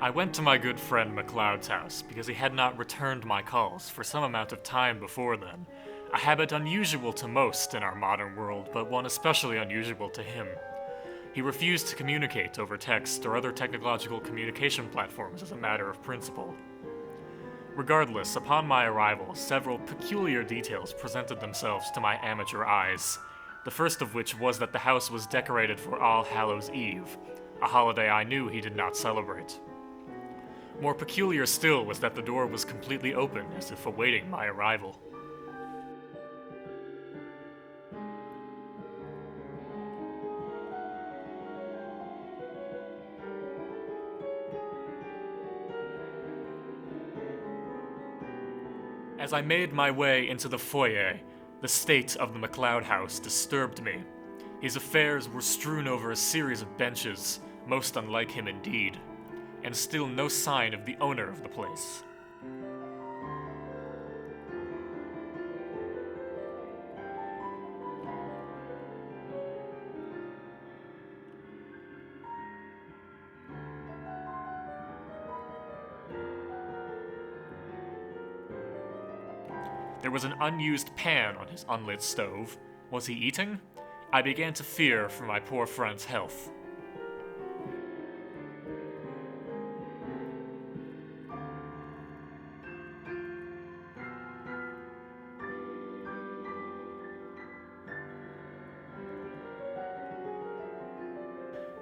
I went to my good friend MacLeod's house because he had not returned my calls for some amount of time before then, a habit unusual to most in our modern world, but one especially unusual to him. He refused to communicate over text or other technological communication platforms as a matter of principle. Regardless, upon my arrival, several peculiar details presented themselves to my amateur eyes, the first of which was that the house was decorated for All Hallows' Eve, a holiday I knew he did not celebrate. More peculiar still was that the door was completely open, as if awaiting my arrival. As I made my way into the foyer, the state of the MacLeod house disturbed me. His affairs were strewn over a series of benches, most unlike him indeed, and still no sign of the owner of the place. There was an unused pan on his unlit stove. Was he eating? I began to fear for my poor friend's health.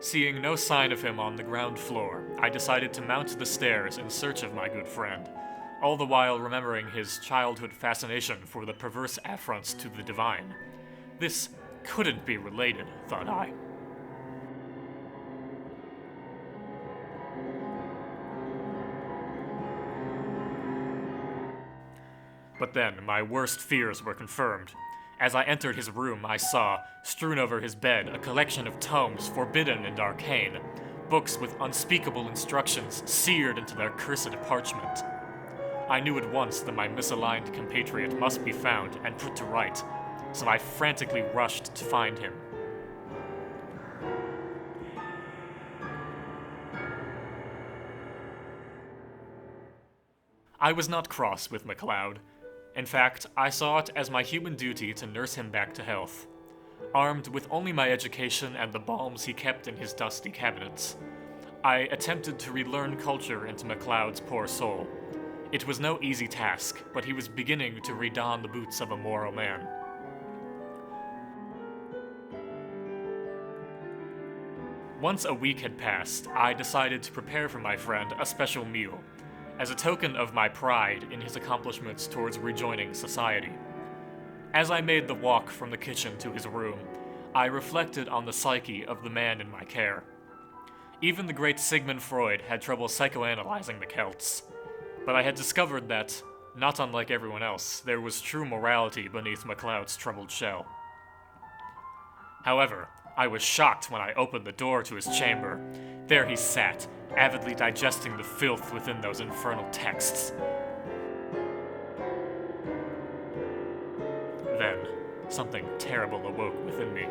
Seeing no sign of him on the ground floor, I decided to mount the stairs in search of my good friend, all the while remembering his childhood fascination for the perverse affronts to the divine. This couldn't be related, thought I. But then, my worst fears were confirmed. As I entered his room, I saw, strewn over his bed, a collection of tomes forbidden and arcane, books with unspeakable instructions seared into their cursed parchment. I knew at once that my misaligned compatriot must be found and put to right, so I frantically rushed to find him. I was not cross with MacLeod. In fact, I saw it as my human duty to nurse him back to health. Armed with only my education and the balms he kept in his dusty cabinets, I attempted to relearn culture into MacLeod's poor soul. It was no easy task, but he was beginning to redon the boots of a moral man. Once a week had passed, I decided to prepare for my friend a special meal, as a token of my pride in his accomplishments towards rejoining society. As I made the walk from the kitchen to his room, I reflected on the psyche of the man in my care. Even the great Sigmund Freud had trouble psychoanalyzing the Celts, but I had discovered that, not unlike everyone else, there was true morality beneath MacLeod's troubled shell. However, I was shocked when I opened the door to his chamber. There he sat, avidly digesting the filth within those infernal texts. Then, something terrible awoke within me.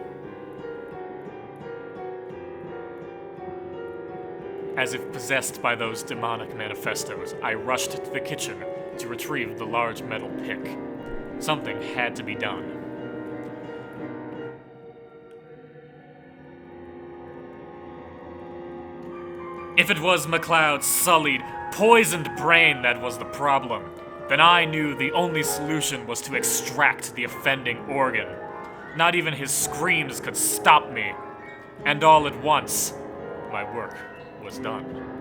As if possessed by those demonic manifestos, I rushed to the kitchen to retrieve the large metal pick. Something had to be done. If it was MacLeod's sullied, poisoned brain that was the problem, then I knew the only solution was to extract the offending organ. Not even his screams could stop me. And all at once, my work was done.